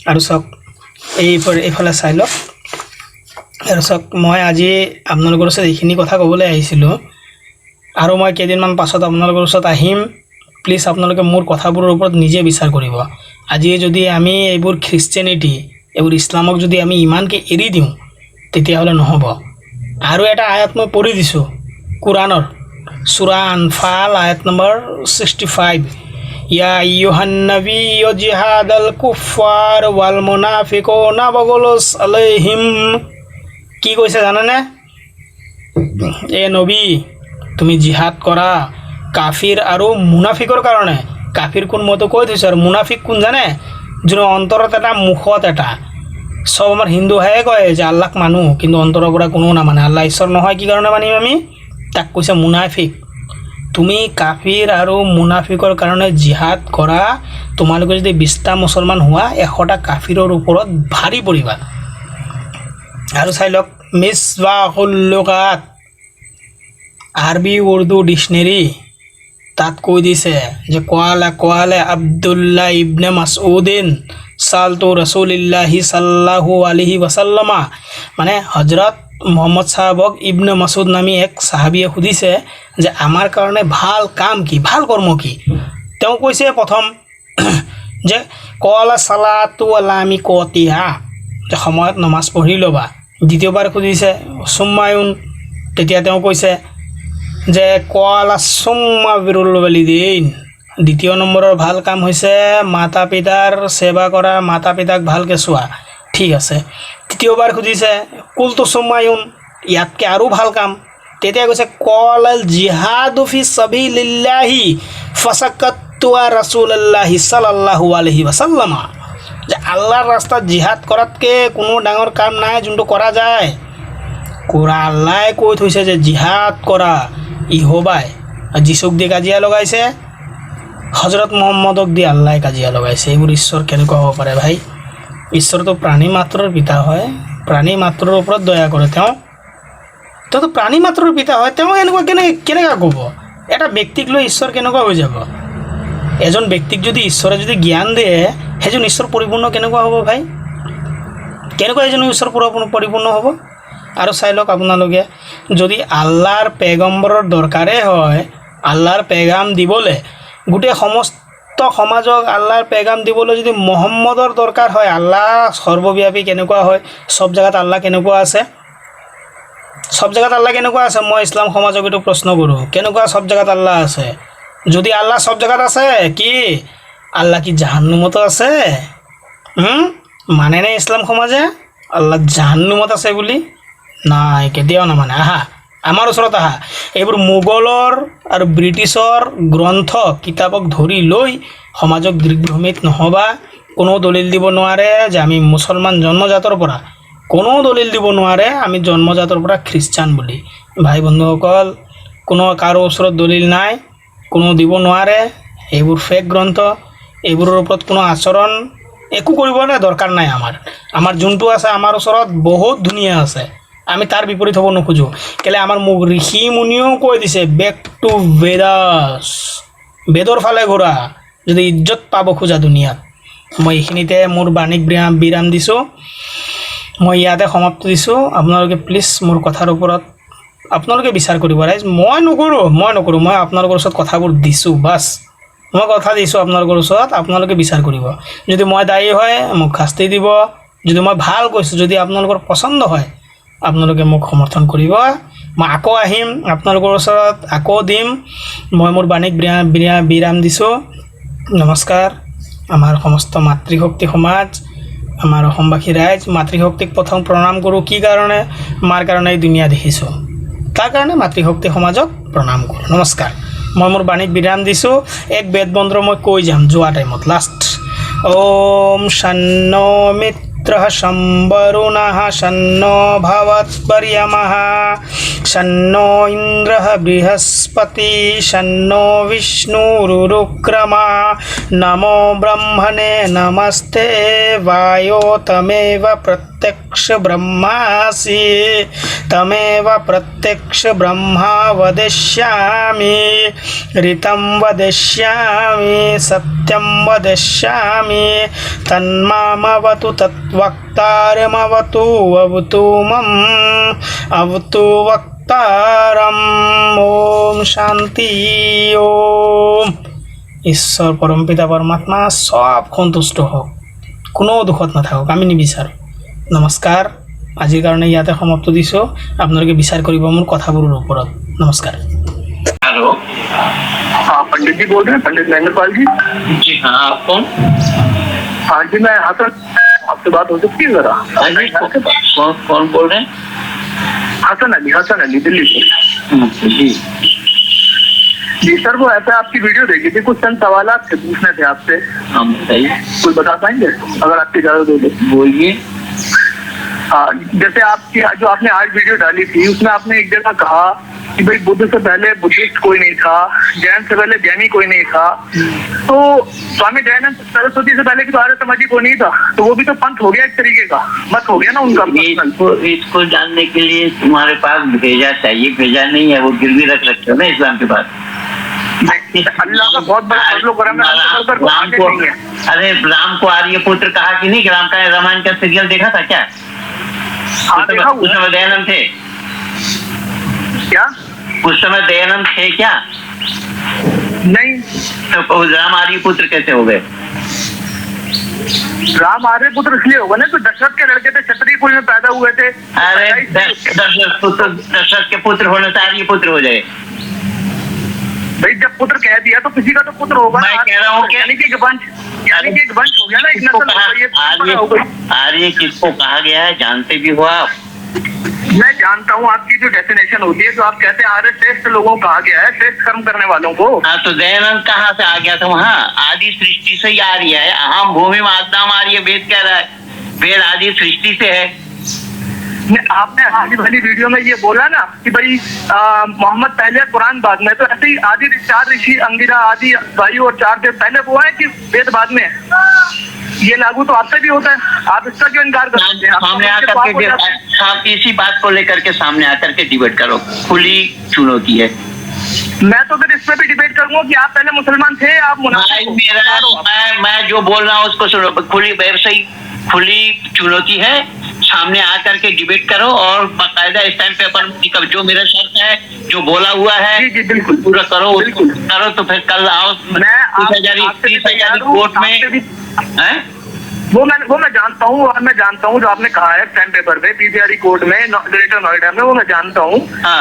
আৰু চাওক, এইফালে চাই লওক। আৰু চাওক, মই আজি আপোনালোকৰ ওচৰত এইখিনি কথা ক'বলৈ আহিছিলোঁ, আৰু মই কেইদিনমান পাছত আপোনালোকৰ ওচৰত আহিম। প্লিজ আপোনালোকে মোৰ কথাবোৰৰ ওপৰত নিজে বিচাৰ কৰিব। আজি যদি আমি এইবোৰ খ্ৰীষ্টিয়ানিটি, এইবোৰ ইছলামক যদি আমি ইমানকৈ এৰি দিওঁ, তেতিয়াহ'লে নহ'ব। আৰু এটা আয়াত মই পঢ়ি দিছোঁ কোৰাণৰ, সূৰা আনফাল আয়াত নম্বৰ 65। ইয়া আইয়ুহান নাবিয়্যু জিহাদাল কুফাৰ ওয়াল মুনাফিকুনা বাগলুছ আলাইহিম। কি কৈছে জানেনে? এ নবী, তুমি জিহাদ কৰা কাফিৰ আৰু মুনাফিকৰ কাৰণে। কাফিৰ কোন মইতো কৈ থৈছোঁ, আৰু মুনাফিক কোন জানে? যোনে অন্তৰত এটা, মুখত এটা। সব আমাৰ হিন্দু ভাইয়ে কয় যে আল্লাহক মানুহ, কিন্তু অন্তৰৰ পৰা কোনো নামানে। আল্লাহ ঈশ্বৰ নহয়, কি কাৰণে মানিম আমি? তাক কৈছে মুনাফিক। তুমি কাফিৰ আৰু মুনাফিকৰ কাৰণে জিহাদ কৰা। তোমালোকে যদি 20টা মুছলমান হোৱা, 100টা কাফিৰৰ ওপৰত ভাৰী পৰিবা। আৰু চাই লওক, মিছবাহুল লুগাত, আৰবী উৰ্দু ডিকশ্যনেৰী, তাত কৈ দিছে যে কোৱালে আব্দুল্লাহ ইবনে মাসউদিন সালতু ৰাসূলিল্লাহি সাল্লাল্লাহু আলাইহি ওয়াসাল্লামা। মানে হজৰত মোহাম্মদ সাহাবক ইবনে মাসউদ নামী এক সাহাবীয়ে সুধিছে যে আমাৰ কাৰণে ভাল কাম কি, ভাল কৰ্ম কি? তেওঁ কৈছে প্ৰথম যে কলা সালাতু আলামি কতিহা, যে সময়ত নমাজ পঢ়ি ল'বা। দ্বিতীয়বাৰ সুধিছে সুম্মায়ুন, তেতিয়া তেওঁ কৈছে যে কলা সুম্মা বিৰুল ৱালিদাইন। দ্বিতীয় নম্বৰৰ ভাল কাম হৈছে মাতা পিতাৰ সেৱা কৰা, মাতা পিতাক ভালকৈ চোৱা। ঠিক আছে। তৃতীয়বাৰ সুধিছে কুলতু সুম্মায়ুন, ইয়াতকৈ আৰু ভাল কাম। তেতিয়া কৈছে কলাল জিহাদু ফি সাবিলিল্লাহি ফাসাকাতু ৰাসূলুল্লাহি সাল্লাল্লাহু আলাইহি ওয়াসাল্লাম। যে আল্লাহৰ ৰাস্তাত জিহাদ কৰাতকৈ কোনো ডাঙৰ কাম নাই যোনটো কৰা যায়। আল্লাহে কৈ থৈছে যে জিহাদ কৰা। ইহোবাই যীচুক দি কাজিয়া লগাইছে, হজৰত মুহাম্মদক দি আল্লাহে কাজিয়া লগাইছে। এইবোৰ ঈশ্বৰ কেনেকুৱা হ'ব পাৰে ভাই? ঈশ্বৰটো প্ৰাণী মাত্ৰৰ পিতা হয়, প্ৰাণী মাত্ৰৰ ওপৰত দয়া কৰে। তেওঁতো প্ৰাণী মাত্ৰৰ পিতা হয়, তেওঁ এনেকুৱা কেনেকৈ ক'ব? এটা ব্যক্তিক লৈ ঈশ্বৰ কেনেকুৱা হৈ যাব? এজন ব্যক্তিক যদি ঈশ্বৰে যদি জ্ঞান দিয়ে, সেইজন ঈশ্বৰ পৰিপূৰ্ণ কেনেকুৱা হ'ব ভাই? কেনেকুৱা এজন ঈশ্বৰ পৰিপূৰ্ণ হ'ব? আৰু চাই লওক আপোনালোকে, যদি আল্লাহৰ পেগম্বৰৰ দৰকাৰেই হয়, আল্লাহৰ পেগাম দিবলৈ, গোটেই সমস্ত সমাজক আল্লাহৰ পেগাম দিবলৈ যদি মহম্মদৰ দৰকাৰ হয়, আল্লাহ সৰ্বব্যাপী কেনেকুৱা হয়? সব জেগাত আল্লাহ কেনেকুৱা আছে? সব জেগাত আল্লাহ কেনেকুৱা আছে? মই ইছলাম সমাজক এইটো প্ৰশ্ন কৰোঁ, কেনেকুৱা সব জেগাত আল্লাহ আছে? যদি আল্লাহ সব জেগাত আছে, কি আল্লাহ কি জাহান্নুমতো আছে? মানেনে ইছলাম সমাজে আল্লাহ জাহান্নুমত আছে বুলি? নাই, কেতিয়াও নামানে। আমাৰ ওচৰত আহা। এইবোৰ মোগলৰ আৰু ব্ৰিটিছৰ গ্ৰন্থ কিতাপক ধৰি লৈ সমাজক দিগ্ভ্ৰমিত নহ'বা। কোনো দলিল দিব নোৱাৰে যে আমি মুছলমান জন্মজাতৰ পৰা কোনো দলিল দিব নোৱাৰে আমি জন্মজাতৰ পৰা খ্ৰীষ্টান বুলি। ভাই বন্ধুসকল, কোনো কাৰো ওচৰত দলিল নাই, কোনো দিব নোৱাৰে। এইবোৰ ফেক গ্ৰন্থ, এইবোৰৰ ওপৰত কোনো আচৰণ একো কৰিবলৈ দৰকাৰ নাই। আমাৰ যোনটো আছে আমাৰ ওচৰত বহুত ধুনীয়া আছে, আমি তাৰ বিপৰীত হ'ব নোখোজোঁ। কেলে আমাৰ ঋষি মুনিও কৈ দিছে বেক টু বেদাস, বেদৰ ফালে ঘূৰা যদি ইজ্জত পাব খোজা দুনিয়াত। মই এইখিনিতে মোৰ বাণীক বিৰাম দিছোঁ, মই ইয়াতে সমাপ্ত দিছোঁ। আপোনালোকে প্লিজ মোৰ কথাৰ ওপৰত আপোনালোকে বিচাৰ কৰিব। ৰাইজ মই নকৰোঁ, মই আপোনালোকৰ ওচৰত কথাবোৰ দিছোঁ, বাছ মই কথা দিছোঁ আপোনালোকৰ ওচৰত, আপোনালোকে বিচাৰ কৰিব। যদি মই দায়ী হয় মোক শাস্তি দিব, যদি মই ভাল কৈছোঁ, যদি আপোনালোকৰ পচন্দ হয় আপোনালোকে মোক সমৰ্থন কৰিব। মই আকৌ আহিম আপোনালোকৰ ওচৰত, আকৌ দিম। মই মোৰ বাণীক বিৰাম দিছোঁ। নমস্কাৰ। আমাৰ সমস্ত মাতৃশক্তি সমাজ, আমাৰ অসমবাসী ৰাইজ মাতৃশক্তিক প্ৰথম প্ৰণাম কৰোঁ। কি কাৰণে? মাৰ কাৰণে এই দুনিয়া দেখিছোঁ, তাৰ কাৰণে মাতৃশক্তি সমাজক প্ৰণাম কৰোঁ। নমস্কাৰ। মই মোৰ বাণীক বিৰাম দিছোঁ। এক বেদ মন্ত্ৰ মই কৈ যাম যোৱা টাইমত লাষ্ট। ওম শন্ন মিত্ৰঃ শং বৰুণঃ শন্ন ভৱৎপৰ্যমঃ শন্ন ইন্দ্ৰঃ বৃহস্পতি শন্ন বিষ্ণুৰুক্रमा নমো ব্ৰহ্মণে নমস্তে वायो तमेव प्रत्यक्ष ब्रह्मासि तमेव प्रत्यक्ष ब्रह्मा वदिष्यामि ऋतं वदिष्यामि सत्यं वदिष्यामि तन्मामवतु तत्वक्तारमवतु अवतु मम अवतु वक्तारम्। ओम शांति। ओम ঈশ্বৰ পৰমপিতা পৰমাত্মা সব সন্তুষ্ট হওক, কোনো দুখত নাথাকক, আমি নিবিচাৰোঁ। নমস্কাৰ। আজিৰ কাৰণে ইয়াতে সমাপ্ত দিছোঁ। আপোনালোকে বিচাৰ কৰিব মোৰ কথাবোৰৰ ওপৰত। নমস্কাৰ। हेलो, हाँ पंडित जी बोल रहे हैं, पंडित महेंद्रपाल जी। जी हाँ, आप कौन? हाँ जी, मैं हसन, आपसे बात हो सकती है जरा? हाँ जी, कौन बोल रहे हैं? हसन अली दिल्ली से। जी जी सर, वो ऐसा आपकी वीडियो देखी थी, कुछ चंद सवाल थे पूछने थे आपसे। हाँ बताइए। कुछ बता पाएंगे अगर आपकी इजाजत हो तो? बोलिए। हाँ, जैसे आपकी जो आपने आज वीडियो डाली थी उसमें आपने एक जगह कहा कि भाई बुद्ध से पहले बुद्धिस्ट कोई नहीं था, जैन से पहले जैनी कोई नहीं था, तो स्वामी दयानंद सरस्वती से पहले भी आर्य समाजी कोई नहीं था, तो वो भी तो पंथ हो गया एक तरीके का, मत हो गया ना उनका। इसको जानने के लिए तुम्हारे पास भेजा चाहिए, भेजा नहीं है, वो गिरवी रख रखे हो ना इस्लाम के बाद। अल्लाह का बहुत बड़ा अरे राम को आर्य पुत्र कहा कि नहीं? राम का रामायण का सीरियल देखा था क्या? हाँ, देखा हुआ। उस समय दयानंद थे क्या? उस समय दयानंद थे क्या? नहीं। तो राम आर्य पुत्र कैसे हो गए? राम आर्य पुत्र इसलिए होगा ना, तो दशरथ के लड़के थे, क्षत्रिय कुल में पैदा हुए थे। अरे दशरथ के पुत्र होने से आर्य पुत्र हो जाए? भाई जब पुत्र कह दिया तो किसी का तो पुत्र होगा। मैं कह रहा हूँ कि यानी कि एक वंश हो गया ना, एक नस्ल हो गई। आर्य किसको कहा गया है जानते भी हो आप? मैं जानता हूँ आपकी जो डेफिनेशन होती है, जो आप कहते हैं आर्य श्रेष्ठ लोगों को कहा गया है, श्रेष्ठ कर्म करने वालों को। हाँ, तो दयानंद कहाँ से आ गया था? वहाँ आदि सृष्टि से ही आर्य है। हम भूमि में आद्याम आर्य वेद कह रहा है, वेद आदि सृष्टि से है। आपने आदि वाली वीडियो में ये बोला ना कि भाई मोहम्मद पहले कुरान बाद में, तो ऐसे ही आदि 4 ऋषि अंगिरा आदि वायु और 4 देव पहले वो है कि वेद बाद में? ये लागू तो आपसे भी होता है, आप इसका क्यों इनकार करते हैं? सामने आकर के आप इसी बात को लेकर के सामने आकर के डिबेट करो, खुली चुनौती है। मैं तो फिर इस पे भी डिबेट करूंगा कि आप पहले मुसलमान थे, आप मैं जो बोल रहा हूँ उसको सुनो। खुली वैसे ही खुली चुनौती है, सामने आकर के डिबेट करो और बाकायदा स्टैम्प पेपर जो मेरा शर्त है, जो बोला हुआ है, जी बिल्कुल पूरा करो। करो तो फिर कल आओ 30,000 कोर्ट में है। वो मैं जानता हूँ, और मैं जानता हूँ जो आपने कहा है स्टैम्प पेपर पे पीसीआर कोर्ट में ग्रेटर नोएडा में, वो मैं जानता हूँ।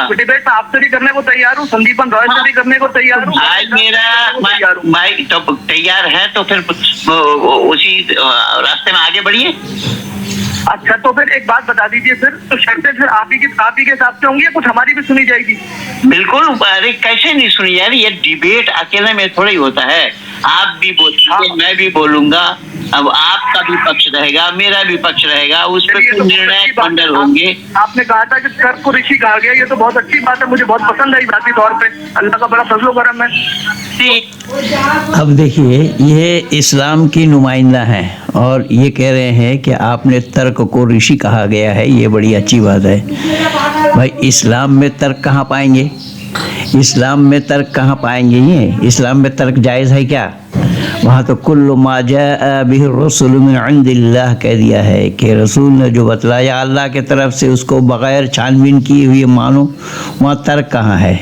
तो डिबेट आपसे भी करने को तैयार हूँ, संदीपन रॉय से भी करने को तैयार हूँ। आज मेरा भाई तो तैयार है, तो फिर उसी रास्ते में आगे बढ़िए। अच्छा, तो फिर एक बात बता दीजिए, फिर तो शर्तें फिर आप ही के हिसाब से होंगी या कुछ हमारी भी सुनी जाएगी? बिल्कुल। अरे कैसे नहीं सुनी यार, ये डिबेट अकेले में थोड़ा ही होता है। आप भी बोलिए, मैं भी बोलूंगा, अब आपका भी पक्ष रहेगा, मेरा भी पक्ष रहेगा, उस पर ये तो बहुत निर्णायक अच्छी बात मंडल है। होंगे। आपने कहा था कि तर्क को ऋषि कहा गया, ये तो बहुत अच्छी बात है, मुझे बहुत पसंद आई जाती तौर पे। अल्लाह का बड़ा फजलो करम है। ठीक। अब देखिए, ये इस्लाम की नुमाइंदा हैं और ये कह रहे हैं कि आपने तर्क को ऋषि कहा गया है, ये बड़ी अच्छी बात है। भाई इस्लाम में तर्क कहाँ पाएंगे? इस्लाम में तर्क कहाँ पाएंगे? ये इस्लाम में तर्क जायज़ है क्या? वहाँ तो कुल्लु मा जाअ बिहि रसूल मिन इंदिल्लाह कह दिया है कि रसूल ने जो बतलाया अल्लाह के तरफ से उसको बग़ैर छानबीन किए हुए मानो। वहाँ तर्क कहाँ है?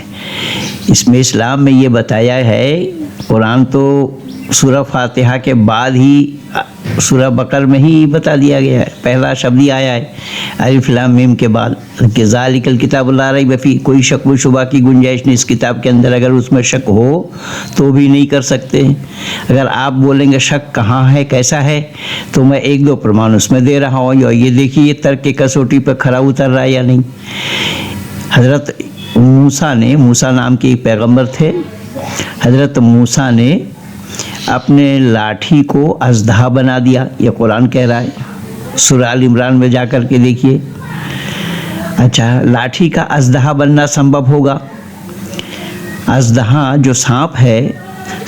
इसमें इस्लाम में ये बताया है, कुरान तो सूरह फातिहा के बाद ही सूरह बकर में ही बता दिया गया है, पहला शब्द ही आया है अलिफ लाम मीम के बाद कि ज़ालिकल किताबु ला रैब फीह। कोई शक व शुबा की गुंजाइश नहीं इस किताब के अंदर। अगर उसमें शक हो तो भी नहीं कर सकते। अगर आप बोलेंगे शक कहाँ है, कैसा है, तो मैं एक दो प्रमाण उसमें दे रहा हूँ। और ये देखिए, ये तर्क की कसौटी पर खरा उतर रहा है या नहीं। हज़रत मूसा नाम के एक पैगम्बर थे। हज़रत मूसा ने अपने लाठी को अज़दहा बना दिया, ये कुरान कह रहा है। सूरह आल इमरान में जा कर के देखिए। अच्छा, लाठी का अज़दहा बनना संभव होगा? अज़दहा जो सांप है,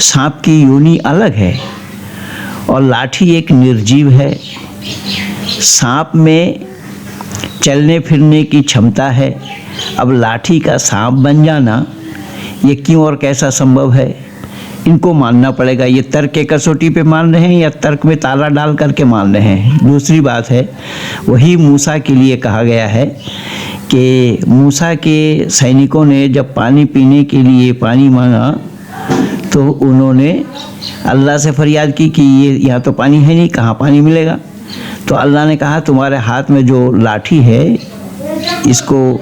सांप की योनि अलग है और लाठी एक निर्जीव है। सांप में चलने फिरने की क्षमता है, अब लाठी का सांप बन जाना ये क्यों और कैसा संभव है? इनको मानना पड़ेगा। ये तर्क के कसौटी पे मान रहे हैं या तर्क में ताला डाल करके मान रहे हैं? दूसरी बात है, वही मूसा के लिए कहा गया है कि मूसा के सैनिकों ने जब पानी पीने के लिए पानी मांगा तो उन्होंने अल्लाह से फरियाद की कि ये यहाँ तो पानी है नहीं, कहाँ पानी मिलेगा? तो अल्लाह ने कहा तुम्हारे हाथ में जो लाठी है इसको,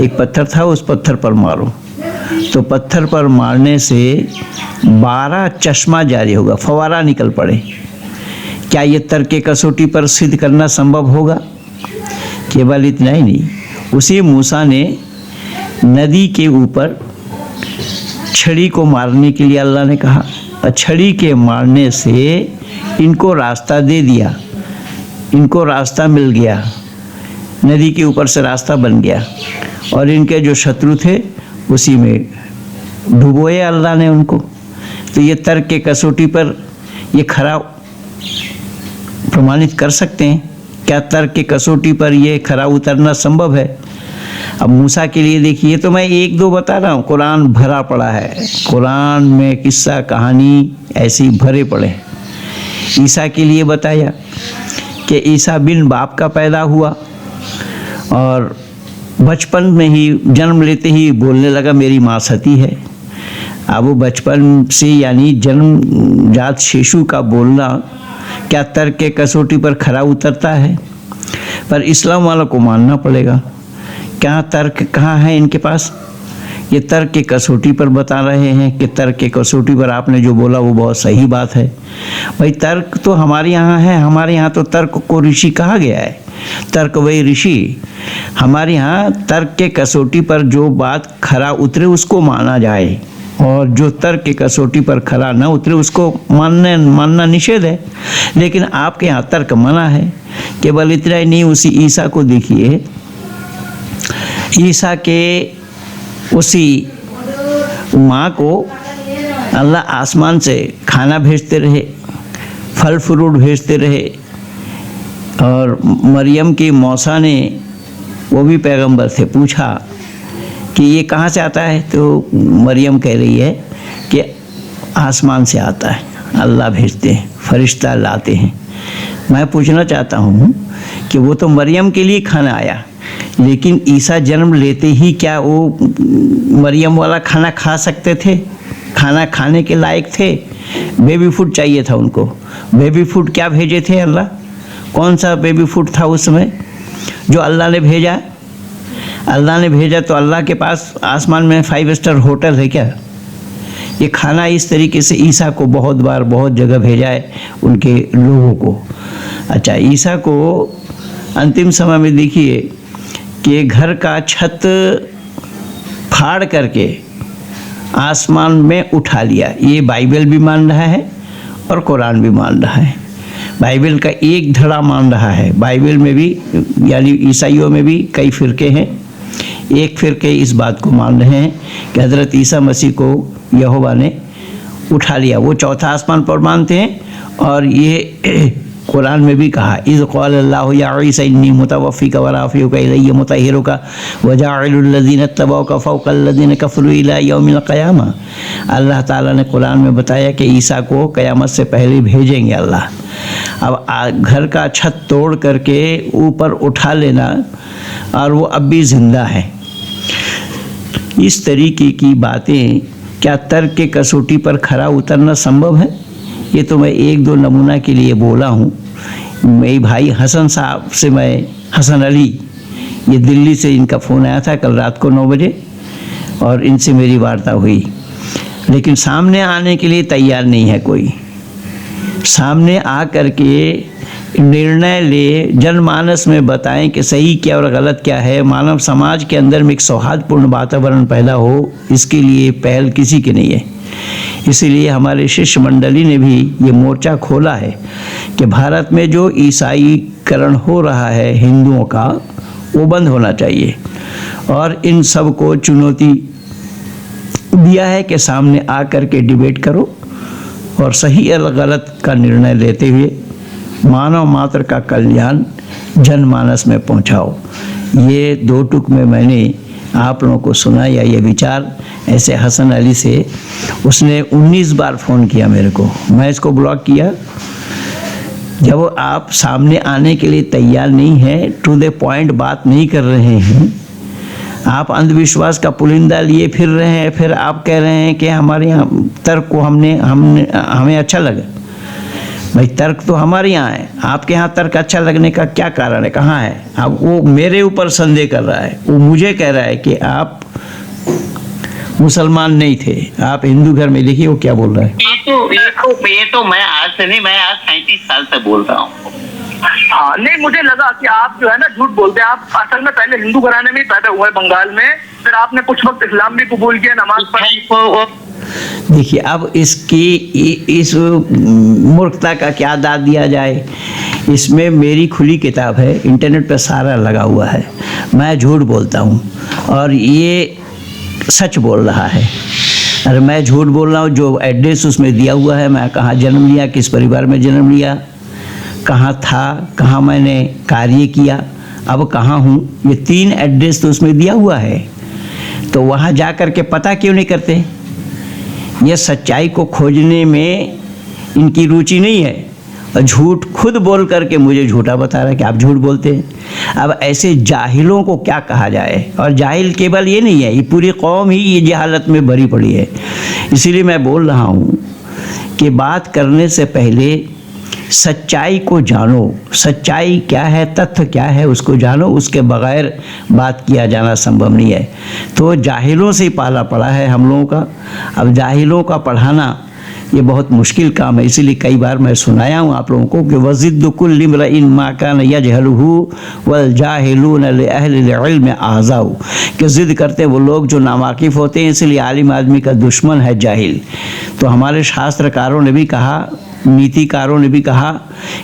एक पत्थर था उस पत्थर पर मारो। तो पत्थर पर मारने से 12 चश्मा जारी होगा, फवारा निकल पड़े। क्या ये तर्क के कसौटी पर सिद्ध करना संभव होगा? केवल इतना ही नहीं, उसी मूसा ने नदी के ऊपर छड़ी को मारने के लिए अल्लाह ने कहा, और छड़ी के मारने से इनको रास्ता दे दिया, इनको रास्ता मिल गया, नदी के ऊपर से रास्ता बन गया और इनके जो शत्रु थे उसी में डुबोए अल्लाह ने उनको। तो ये तर्क के कसौटी पर ये खरा प्रमाणित कर सकते हैं क्या? तर्क के कसौटी पर ये खरा उतरना संभव है? अब मूसा के लिए देखिए, तो मैं एक दो बता रहा हूँ, कुरान भरा पड़ा है, कुरान में किस्सा कहानी ऐसी भरे पड़े। ईसा के लिए बताया कि ईसा बिन बाप का पैदा हुआ और बचपन में ही, जन्म लेते ही बोलने लगा मेरी माँ सती है। अब वो बचपन से यानी जन्मजात शिशु का बोलना क्या तर्क के कसौटी पर खरा उतरता है? पर इस्लाम वालों को मानना पड़ेगा। क्या तर्क कहाँ है इनके पास? ये तर्क के कसौटी पर बता रहे हैं कि तर्क के कसौटी पर आपने जो बोला वो बहुत सही बात है। भाई तर्क तो हमारे यहाँ है, हमारे यहाँ तो तर्क को ऋषि कहा गया है, तर्क वही ऋषि। हमारे यहाँ तर्क के कसौटी पर जो बात खरा उतरे उसको माना जाए और जो तर्क के कसौटी पर खरा ना उतरे उसको मानना निषेध है। लेकिन आपके यहाँ तर्क मना है। केवल इतना ही नहीं, उसी ईसा को देखिए, ईसा के उसी माँ को अल्लाह आसमान से खाना भेजते रहे, फल फ्रूट भेजते रहे। और मरियम की मौसा ने, वो भी पैगंबर थे, पूछा कि ये कहाँ से आता है? तो मरियम कह रही है कि आसमान से आता है, अल्लाह भेजते हैं, फरिश्ता लाते हैं। मैं पूछना चाहता हूँ कि वो तो मरियम के लिए खाना आया, लेकिन ईसा जन्म लेते ही क्या वो मरियम वाला खाना खा सकते थे? खाना खाने के लायक थे? बेबी फूड चाहिए था उनको। बेबी फूड क्या भेजे थे अल्लाह? कौन सा बेबी फूड था उस समय जो अल्लाह ने भेजा? अल्लाह ने भेजा तो अल्लाह के पास आसमान में 5 स्टार होटल है क्या? ये खाना इस तरीके से ईसा को बहुत बार बहुत जगह भेजा है उनके लोगों को। अच्छा, ईसा को अंतिम समय में देखिए कि घर का छत फाड़ करके आसमान में उठा लिया। ये बाइबल भी मान रहा है और कुरान भी मान रहा है। बाइबल का एक धड़ा मान रहा है। बाइबल में भी यानी ईसाइयों में भी कई फिरके हैं, एक फिरके इस बात को मान रहे हैं कि हज़रत ईसा मसीह को यहोवा ने उठा लिया, वो चौथा आसमान पर मानते हैं। और ये कुरान में भी कहा, इज़ क़ाल अल्लाहु या ईसा इन्नी मुतवफ़्फ़िका व राफ़िउका इलैया मुतहिरुका व जाइलुल लज़ीना तबऊका फ़ौक़ल लज़ीना कफ़रू इला यौमिल क़यामा। अल्लाह ताला ने कुरान में बताया कि ईसा को क़यामत से पहले भेजेंगे अल्लाह। अब घर का छत तोड़ करके ऊपर उठा लेना, और वो अब भी ज़िंदा है, इस तरीके की बातें क्या तर्क के कसौटी पर खरा उतरना संभव है? ये तो मैं एक दो नमूना के लिए बोला हूँ। मेरे भाई हसन साहब से, मैं हसन अली, ये दिल्ली से इनका फ़ोन आया था कल रात को 9 बजे, और इनसे मेरी वार्ता हुई, लेकिन सामने आने के लिए तैयार नहीं है कोई। सामने आ कर के निर्णय ले, जनमानस में बताएं कि सही क्या और गलत क्या है, मानव समाज के अंदर में एक सौहार्दपूर्ण वातावरण पैदा हो, इसके लिए पहल किसी की नहीं है। इसीलिए हमारे शिष्य मंडली ने भी ये मोर्चा खोला है कि भारत में जो ईसाईकरण हो रहा है हिंदुओं का, वो बंद होना चाहिए। और इन सब को चुनौती दिया है कि सामने आ कर के डिबेट करो और सही और गलत का निर्णय लेते हुए मानव मात्र का कल्याण जनमानस में पहुंचाओ। ये दो टुक में मैंने आप लोगों को सुनाया ये विचार। ऐसे हसन अली से उसने 19 बार फ़ोन किया मेरे को, मैं इसको ब्लॉक किया। जब आप सामने आने के लिए तैयार नहीं हैं, टू द पॉइंट बात नहीं कर रहे हैं, आप अंधविश्वास का पुलिंदा लिए फिर रहे हैं, फिर आप कह रहे हैं कि हमारे यहाँ तर्क को हमें अच्छा लगा। भाई तर्क तो हमारे यहाँ है, आपके यहाँ तर्क अच्छा लगने का क्या कारण है, कहाँ है? अब वो मेरे ऊपर संदेह कर रहा है, वो मुझे कह रहा है कि आप मुसलमान नहीं थे, आप हिंदू घर में। देखिए वो क्या बोल रहा है। ये तो मैं आज से नहीं, मैं आज 37 साल से बोल रहा हूँ। हाँ, नहीं, मुझे लगा कि आप जो है ना झूठ बोलते हैं। आप असल में पहले हिंदू घराने में पैदा हुए बंगाल में, फिर आपने कुछ वक्त इस्लाम भी कबूल किया, नमाज पढ़ी। देखिए अब इसकी इस मूर्खता का क्या दाद दिया जाए। इसमें मेरी खुली किताब है, इंटरनेट पर सारा लगा हुआ है। मैं झूठ बोलता हूँ और ये सच बोल रहा है। अरे मैं झूठ बोल रहा हूँ, जो एड्रेस उसमें दिया हुआ है, मैं कहाँ जन्म लिया, किस परिवार में जन्म लिया, कहाँ था, कहाँ मैंने कार्य किया, अब कहाँ हूँ, ये 3 एड्रेस तो उसमें दिया हुआ है। तो वहाँ जा कर के पता क्यों नहीं करते? ये सच्चाई को खोजने में इनकी रुचि नहीं है, और झूठ खुद बोल करके मुझे झूठा बता रहा है कि आप झूठ बोलते हैं। अब ऐसे जाहिलों को क्या कहा जाए? और जाहिल केवल ये नहीं है, ये पूरी कौम ही ये जहालत में भरी पड़ी है। इसीलिए मैं बोल रहा हूँ कि बात करने से पहले सच्चाई को जानो, सच्चाई क्या है, तथ्य क्या है, उसको जानो। उसके बगैर बात किया जाना संभव नहीं है। तो जाहिलों से ही पाला पड़ा है हम लोगों का। अब जाहिलों का पढ़ाना ये बहुत मुश्किल काम है। इसीलिए कई बार मैं सुनाया हूँ आप लोगों को कि वज़िद्दु कुल्लि इम्रिइन मा कान यजहलुहु वल जाहिलून लिअहलिल इल्म आज़ाउ, कि ज़िद करते वो लोग जो नावाकिफ़ होते हैं, इसलिए आलिम आदमी का दुश्मन है जाहिल। तो हमारे शास्त्रकारों ने भी कहा, नीतिकारों ने भी कहा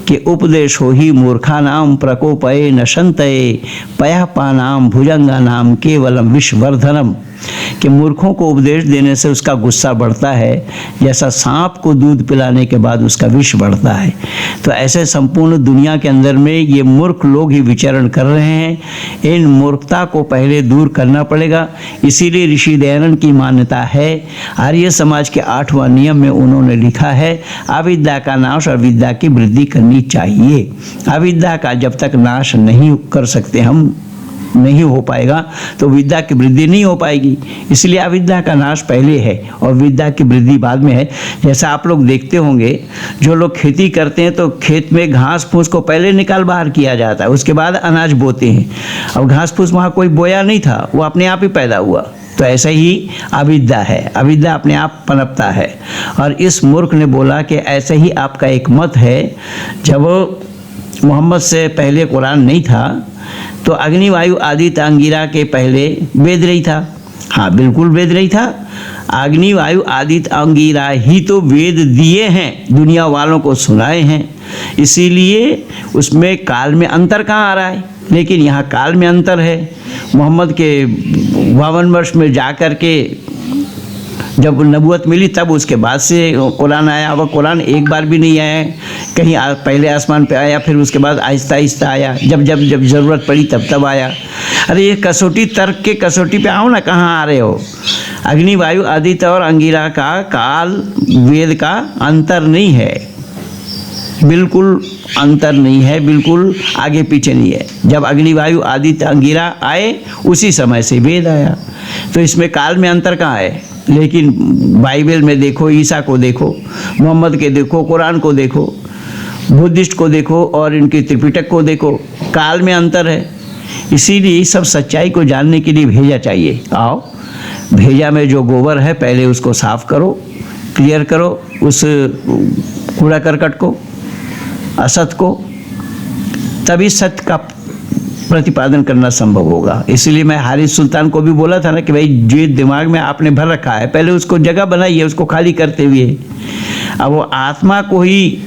कि उपदेश हो ही मूर्खा नाम प्रकोपये नशंतये पया पानाम भुजंगा नाम केवलम विषवर्धनम, कि मूर्खों को उपदेश देने से उसका गुस्सा बढ़ता है, जैसा सांप को दूध पिलाने के बाद उसका विष बढ़ता है। तो ऐसे संपूर्ण दुनिया के अंदर में ये मूर्ख लोग ही विचरण कर रहे हैं। इन मूर्खता को पहले दूर करना पड़ेगा। इसीलिए ऋषि दयानंद की मान्यता है, आर्य समाज के 8वां नियम में उन्होंने लिखा है, अविद्या का नाश और विद्या की वृद्धि करनी चाहिए। अविद्या का जब तक नाश नहीं कर सकते हम, नहीं हो पाएगा, तो विद्या की वृद्धि नहीं हो पाएगी। इसलिए अविद्या का नाश पहले है और विद्या की वृद्धि बाद में है। जैसा आप लोग देखते होंगे, जो लोग खेती करते हैं तो खेत में घास फूस को पहले निकाल बाहर किया जाता है, उसके बाद अनाज बोते हैं। अब घास फूस वहाँ कोई बोया नहीं था, वो अपने आप ही पैदा हुआ। तो ऐसा ही अविद्या है, अविद्या अपने आप पनपता है। और इस मूर्ख ने बोला कि ऐसा ही आपका एक मत है, जब मोहम्मद से पहले कुरान नहीं था तो अग्नि वायु आदित्य अंगिरा के पहले वेद रही था। हाँ बिल्कुल वेद रही था। अग्नि वायु आदित्य अंगिरा ही तो वेद दिए हैं, दुनिया वालों को सुनाए हैं। इसीलिए उसमें काल में अंतर कहाँ आ रहा है, लेकिन यहाँ काल में अंतर है। मोहम्मद के 52 वर्ष में जा कर के जब नबूवत मिली तब उसके बाद से कुरान आया। वह कुरान एक बार भी नहीं आया, कहीं पहले आसमान पे आया, फिर उसके बाद आहिस्ता आहिस्ता आया, जब जब जब ज़रूरत पड़ी तब तब आया। अरे ये कसौटी, तर्क के कसौटी पे आओ ना, कहाँ आ रहे हो। अग्नि, वायु, आदित्य और अंगिरा का काल वेद का अंतर नहीं है, बिल्कुल अंतर नहीं है, बिल्कुल आगे पीछे नहीं है। जब अग्नि, वायु, आदित्य, अंगिरा आए उसी समय से वेद आया, तो इसमें काल में अंतर कहाँ है। लेकिन बाइबल में देखो, ईसा को देखो, मोहम्मद के देखो, कुरान को देखो, बुद्धिस्ट को देखो और इनके त्रिपिटक को देखो, काल में अंतर है। इसीलिए सब सच्चाई को जानने के लिए भेजा चाहिए। आओ, भेजा में जो गोबर है पहले उसको साफ करो, क्लियर करो उस कूड़ा करकट को, असत को, तभी सत्य का प्रतिपादन करना संभव होगा। इसलिए मैं हारिस सुल्तान को भी बोला था ना कि भाई जो दिमाग में आपने भर रखा है पहले उसको जगह बनाइए, उसको खाली करते हुए। अब वो आत्मा को ही,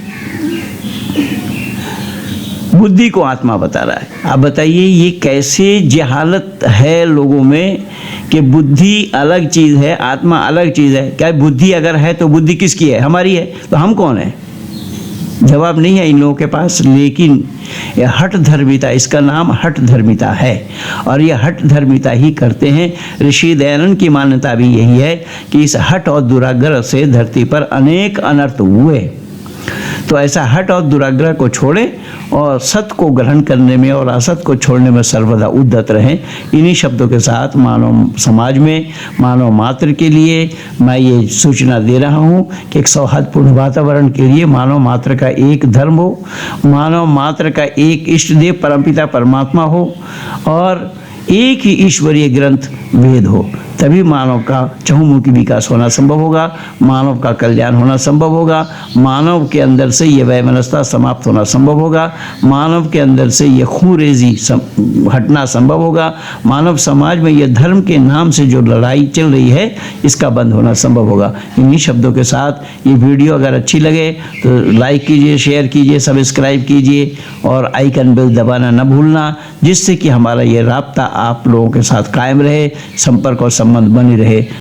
बुद्धि को आत्मा बता रहा है। आप बताइए ये कैसे जहालत है लोगों में कि बुद्धि अलग चीज़ है, आत्मा अलग चीज़ है। क्या बुद्धि अगर है तो बुद्धि किसकी है, हमारी है, तो हम कौन है। जवाब नहीं है इन लोगों के पास। लेकिन यह हठ धर्मिता, इसका नाम हठ धर्मिता है और यह हठ धर्मिता ही करते हैं। ऋषि दयानंद की मान्यता भी यही है कि इस हठ और दुराग्रह से धरती पर अनेक अनर्थ हुए। तो ऐसा हठ और दुराग्रह को छोड़ें और सत्य को ग्रहण करने में और असत को छोड़ने में सर्वदा उद्यत रहें। इन्हीं शब्दों के साथ मानव समाज में, मानव मात्र के लिए मैं ये सूचना दे रहा हूँ कि एक सौहार्दपूर्ण वातावरण के लिए मानव मात्र का एक धर्म हो, मानव मात्र का एक इष्ट देव परमपिता परमात्मा हो और एक ही ईश्वरीय ग्रंथ वेद हो, तभी मानव का चहुमुखी विकास होना संभव होगा, मानव का कल्याण होना संभव होगा, मानव के अंदर से ये वैमनस्यता समाप्त होना संभव होगा, मानव के अंदर से ये खूंरेजी हटना संभव होगा, मानव समाज में ये धर्म के नाम से जो लड़ाई चल रही है इसका बंद होना संभव होगा। इन्हीं शब्दों के साथ ये वीडियो अगर अच्छी लगे तो लाइक कीजिए, शेयर कीजिए, सब्सक्राइब कीजिए और आइकन बेल दबाना न भूलना, जिससे कि हमारा ये राब्ता आप लोगों के साथ कायम रहे, संपर्क और संबंध बनी रहे।